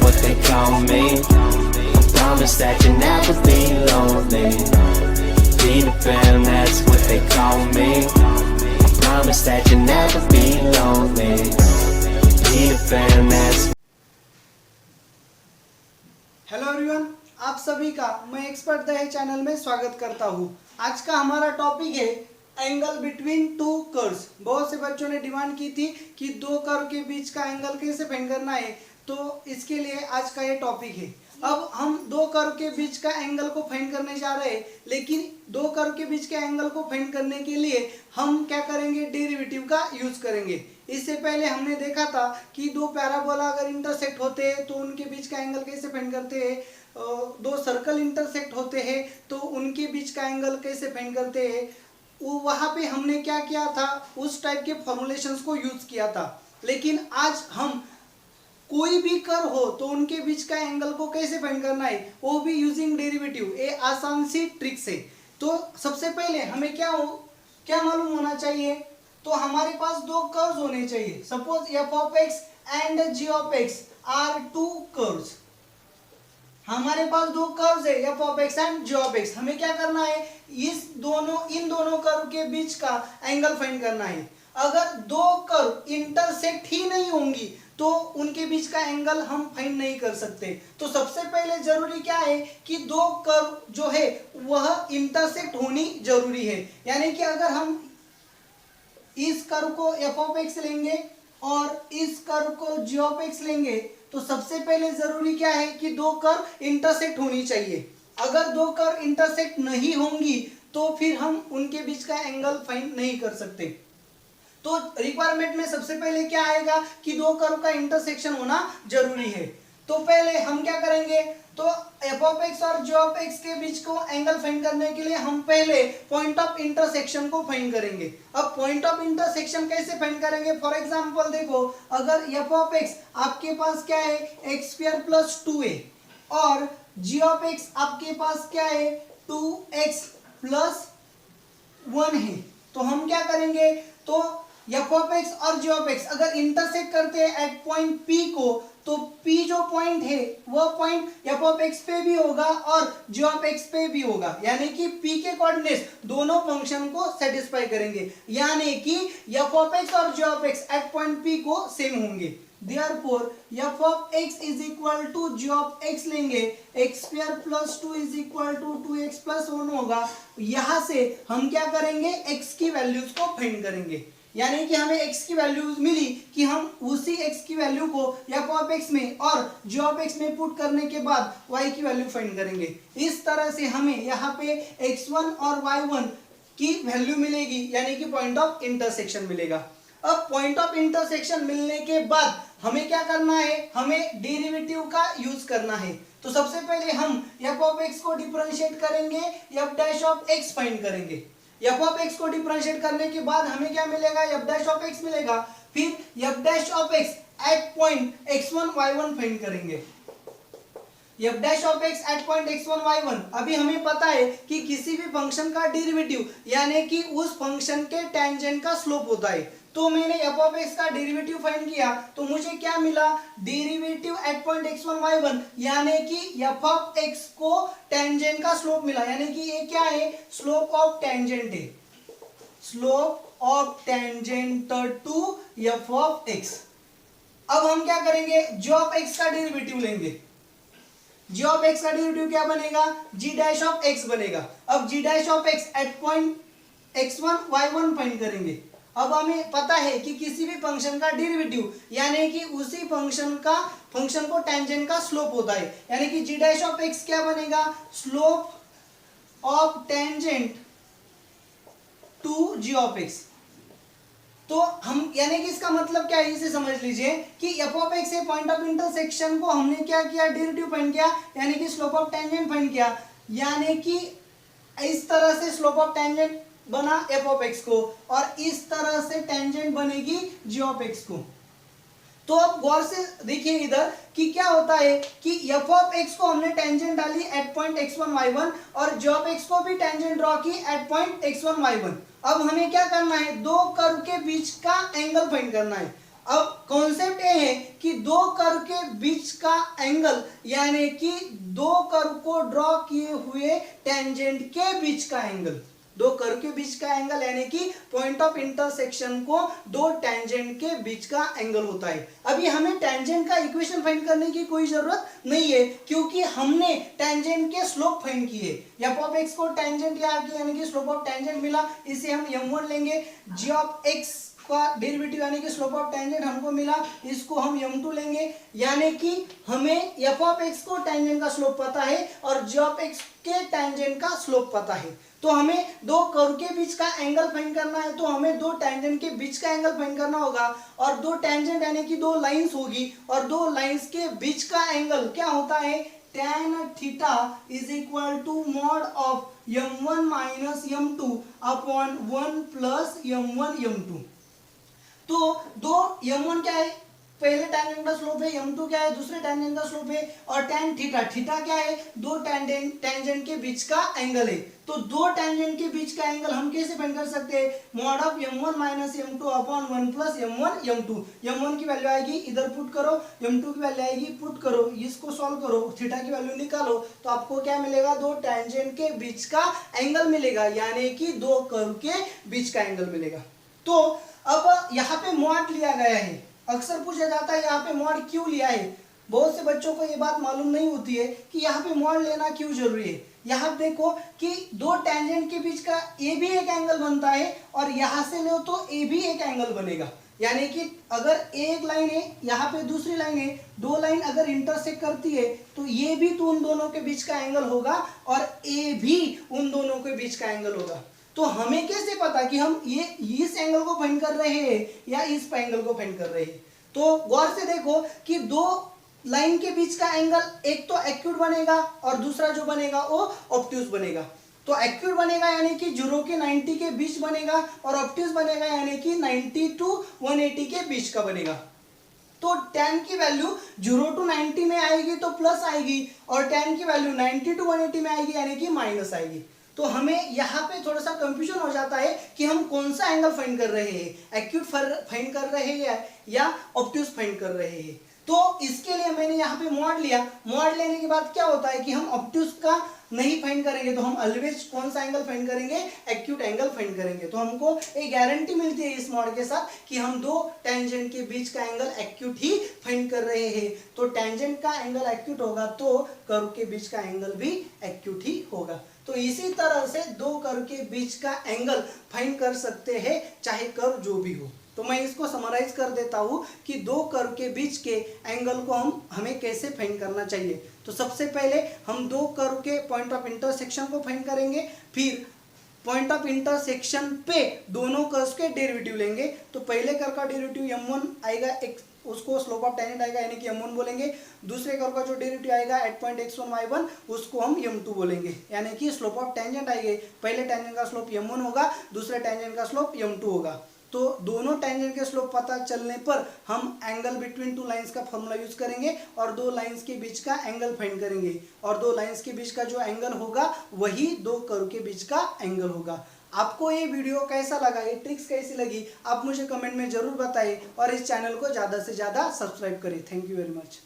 what they call me. I promise that you'll never be lonely. Peter Pan, that's what they call me. I promise that you'll never be lonely. Peter Pan, that's. Hello everyone, आप सभी का मैं expert दहे channel में स्वागत करता हूँ। आज का हमारा टॉपिक है एंगल बिटवीन टू कर्व्स। बहुत से बच्चों ने डिमांड की थी कि दो कर्व के बीच का एंगल कैसे फाइंड करना है, तो इसके लिए आज का ये टॉपिक है। अब हम दो कर्व के बीच का एंगल को फाइंड करने जा रहे हैं, लेकिन दो कर्व के बीच के एंगल को फाइंड करने के लिए हम क्या करेंगे, डेरिवेटिव का यूज करेंगे। इससे पहले हमने देखा था कि दो पैराबोला अगर इंटरसेक्ट होते हैं तो उनके बीच का एंगल कैसे फाइंड करते हैं, दो सर्कल इंटरसेक्ट होते हैं तो उनके बीच का एंगल कैसे फाइंड करते हैं। वहाँ पे हमने क्या किया था, उस टाइप के फॉर्मुलेशंस को यूज किया था। लेकिन आज हम कोई भी कर्व हो तो उनके बीच का एंगल को कैसे फाइंड करना है, वो भी यूजिंग डेरिवेटिव। ये आसान सी ट्रिक्स है। तो सबसे पहले हमें क्या मालूम होना चाहिए, तो हमारे पास दो कर्व्स होने चाहिए। Suppose f of x and g of x are two curves. हमारे पास दो कर्व्स है, f of x and g of x. हमें क्या करना है, इन दोनों कर्व के बीच का एंगल फाइंड करना है। अगर दो कर्व इंटरसेक्ट ही नहीं होंगी तो उनके बीच का एंगल हम फाइंड नहीं कर सकते। तो सबसे पहले जरूरी क्या है कि दो कर्व जो है वह इंटरसेक्ट होनी जरूरी है। यानी कि अगर हम इस कर्व को एफ ऑफ एक्स लेंगे और इस कर्व को जी ऑफ एक्स लेंगे, तो सबसे पहले जरूरी क्या है कि दो कर्व इंटरसेक्ट होनी चाहिए। अगर दो कर्व इंटरसेक्ट नहीं होंगी तो फिर हम उनके बीच का एंगल फाइंड नहीं कर सकते। तो रिक्वायरमेंट में सबसे पहले क्या आएगा कि दो कर्व का इंटरसेक्शन होना जरूरी है। तो पहले हम क्या करेंगे, तो एफ ऑफ एक्स और जी ऑफ एक्स के बीच को एंगल फाइंड करने के लिए हम पहले पॉइंट ऑफ इंटरसेक्शन को फाइंड करेंगे। अब पॉइंट ऑफ इंटरसेक्शन कैसे फाइंड करेंगे, फॉर एग्जांपल देखो, अगर एफ ऑफ एक्स आपके पास क्या है, एक्स स्क्वायर प्लस 2a और जी ऑफ एक्स आपके पास क्या है, 2x प्लस 1 है, तो हम क्या करेंगे, तो एफ ऑफ एक्स और जी ऑफ एक्स अगर इंटरसेक्ट करते हैं एट पॉइंट P को, तो P जो पॉइंट है वह पॉइंट एफ ऑफ एक्स पे भी होगा और जी ऑफ एक्स पे भी होगा। यानी कि P के कोऑर्डिनेट्स दोनों फंक्शन को सेटिस्फाई करेंगे, यानी कि एफ ऑफ एक्स और g of x at point P को सेम होंगे। Therefore f of x is equal to g of x लेंगे, x square plus 2 is equal to 2x plus 1 होगा। यहाँ से हम क्या करेंगे, x की वैल्यूज को फाइंड करेंगे। यानी कि हमें x की वैल्यूज मिली कि हम उसी x की वैल्यू को f of x में और g of x में पुट करने के बाद y की वैल्यू फाइंड करेंगे। इस तरह से हमें यहाँ पे x1 और y1 की वैल्यू मिलेगी, यानी कि पॉइंट ऑफ इंटरसेक्शन मिलेगा। अब पॉइंट ऑफ इंटरसेक्शन मिलने के बाद हमें क्या करना है, हमें डेरिवेटिव का यूज करना है। तो सबसे पहले हम f ऑफ x को डिफरेंशिएट करेंगे, f dash of x find करेंगे। f ऑफ x को डिफरेंशिएट करने के बाद हमें क्या मिलेगा, f डैश ऑफ x मिलेगा। फिर f dash of x at point x1 y1 find करेंगे। f dash of x at point x1 y1, अभी हमें पता है कि किसी भी फंक्शन का डेरिवेटिव यानी कि उस फंक्शन के टेंजेंट का स्लोप होता है। तो मैंने f ऑफ x का डेरिवेटिव फाइंड किया तो मुझे क्या मिला, derivative eight point x1 y1, यानी कि f ऑफ x को टेंजेंट का स्लोप मिला। यानी कि ये क्या है, स्लोप ऑफ टेंजेंट है, slope of tangent to f of x। अब हम क्या करेंगे, g ऑफ x का डेरिवेटिव लेंगे। g ऑफ x का डेरिवेटिव क्या बनेगा, g डैश ऑफ x बनेगा। अब g dash of x at point x1 y1 find करेंगे। अब हमें पता है कि किसी भी फंक्शन का डेरिवेटिव यानी कि उसी फंक्शन को टेंजेंट का स्लोप होता है। यानी कि g डैश ऑफ x क्या बनेगा, slope of tangent to g of x। तो हम यानी कि इसका मतलब क्या है, इसे समझ लीजिए कि f ऑफ x से पॉइंट ऑफ इंटरसेक्शन को हमने क्या किया, डेरिवेटिव फाइंड किया, यानी कि स्लोप ऑफ टेंजेंट फाइंड किया। यानी कि इस तरह से स्लोप ऑफ टेंजेंट बना f ऑफ x को और इस तरह से टेंजेंट बनेगी g ऑफ x को। तो अब गौर से देखिए इधर कि क्या होता है कि f ऑफ x को हमने टेंजेंट डाली एट पॉइंट x1 y1 और g ऑफ x को भी टेंजेंट ड्रॉ की एट पॉइंट x1 y1। अब हमें क्या करना है, दो कर्व के बीच का एंगल फाइंड करना है। अब कॉन्सेप्ट ये है कि दो कर्व के बीच का एंगल यानी कि दो कर्व को ड्रॉ किए हुए टेंजेंट के बीच का एंगल, दो कर्व के बीच का एंगल यानी कि पॉइंट ऑफ इंटरसेक्शन को दो टेंजेंट के बीच का एंगल होता है। अभी हमें टेंजेंट का इक्वेशन फाइंड करने की कोई जरूरत नहीं है क्योंकि हमने टेंजेंट के स्लोप फाइंड किए। एफ ऑफ एक्स को टेंजेंट यानी कि स्लोप ऑफ टेंजेंट मिला, इसे हम m1 लेंगे। जी ऑफ एक्स का डेरिवेटिव यानी कि स्लोप ऑफ टेंजेंट हमको मिला, इसको हम m2 लेंगे। यानी कि हमें f ऑफ x को टेंजेंट का स्लोप पता है और g ऑफ x के टेंजेंट का स्लोप पता है। तो हमें दो कर्व के बीच का एंगल फाइंड करना है, तो हमें दो टेंजेंट के बीच का एंगल फाइंड करना होगा। और दो टेंजेंट यानी कि दो लाइंस होगी और दो लाइंस के बीच का एंगल क्या होता है, tan theta is equal to mod of m1 minus m2 upon 1 plus m1 m2। तो दो m1 क्या है, पहले टेंजेंट का स्लोप है, m2 क्या है, दूसरे टेंजेंट का स्लोप है, और tan थीटा, थीटा क्या है, दो टेंजेंट के बीच का एंगल है। तो दो टेंजेंट के बीच का एंगल हम कैसे फाइंड कर सकते हैं, mod of m1 minus m2 upon 1 plus m1 m2। m1 की वैल्यू आएगी इधर पुट करो, m2 की वैल्यू आएगी पुट करो, इसको सॉल्व करो, थीटा की वैल्यू निकालो, तो आपको क्या मिलेगा, दो टेंजेंट के बीच का एंगल मिलेगा यानी कि दो कर्व के बीच का एंगल मिलेगा। तो अब यहाँ पे मॉड लिया गया है, अक्सर पूछा जाता है यहाँ पे मॉड क्यों लिया है। बहुत से बच्चों को ये बात मालूम नहीं होती है कि यहाँ पे मॉड लेना क्यों जरूरी है। यहाँ देखो कि दो टेंजेंट के बीच का ए भी एक एंगल बनता है और यहाँ से लो तो ए भी एक एंगल बनेगा। यानी कि अगर एक लाइन है, यहाँ पे दूसरी लाइन है, दो लाइन अगर इंटरसेक्ट करती है तो ये भी तो उन दोनों के बीच का एंगल होगा और ए भी उन दोनों के बीच का एंगल होगा। तो हमें कैसे पता कि हम ये इस एंगल को फाइंड कर रहे हैं या इस एंगल को फाइंड कर रहे हैं। तो गौर से देखो कि दो लाइन के बीच का एंगल एक तो एक्यूट बनेगा और दूसरा जो बनेगा वो ऑब्ट्यूज बनेगा। तो एक्यूट बनेगा यानी कि 0 के 90 के बीच बनेगा और ऑब्ट्यूज बनेगा यानी कि 90 टू 180 के बीच का बनेगा। तो tan की वैल्यू 0 टू 90 में आएगी तो प्लस आएगी और tan की वैल्यू 90 टू 180 में आएगी यानी कि माइनस आएगी। तो हमें यहाँ पे थोड़ा सा कंफ्यूजन हो जाता है कि हम कौन सा एंगल फाइंड कर रहे हैं, एक्यूट फाइंड कर रहे हैं या ऑब्ट्यूज फाइंड कर रहे हैं। तो इसके लिए मैंने यहाँ पे मॉड लिया। मॉड लेने के बाद क्या होता है कि हम ऑब्ट्यूज का नहीं फाइंड करेंगे तो हम ऑलवेज कौन सा एंगल फाइंड करेंगे, एक्यूट एंगल फाइंड करेंगे। तो हमको एक गारंटी मिलती है इस मॉड के साथ कि हम दो टेंजेंट के बीच का एंगल एक्यूट ही फाइंड कर रहे हैं। तो टेंजेंट का एंगल एक्यूट होगा तो कर्व के बीच का एंगल भी एक्यूट ही होगा। तो इसी तरह से दो कर्व के बीच का एंगल फाइंड कर सकते हैं चाहे कर्व जो भी हो। तो मैं इसको समराइज कर देता हूँ कि दो कर्व के बीच के एंगल को हमें कैसे फाइंड करना चाहिए। तो सबसे पहले हम दो कर्व के पॉइंट ऑफ इंटरसेक्शन को फाइंड करेंगे, फिर पॉइंट ऑफ इंटरसेक्शन पे दोनों कर्व्स के डेरिवेटिव लेंगे। तो पहले कर्व का डेरिवेटिव m1 आएगा, एक उसको स्लोप ऑफ टेंजेंट आएगा यानी कि m1 बोलेंगे। दूसरे कर्व का जो डेरिवेटिव आएगा एट पॉइंट x1 y1 उसको हम m2 बोलेंगे यानी कि स्लोप ऑफ टेंजेंट आएंगे। पहले टेंजेंट का स्लोप m1 होगा, दूसरे टेंजेंट का स्लोप m2 होगा। तो दोनों टेंजेंट के स्लोप पता चलने पर हम एंगल बिटवीन टू लाइंस का फॉर्मूला यूज करेंगे और दो लाइंस के बीच का एंगल फाइंड करेंगे और दो लाइंस के बीच का जो एंगल होगा वही दो कर्व के बीच का एंगल होगा। आपको ये वीडियो कैसा लगा, ये ट्रिक्स कैसी लगी, आप मुझे कमेंट में जरूर बताइए और इस चैनल को ज़्यादा से ज़्यादा सब्सक्राइब करें। Thank you very much.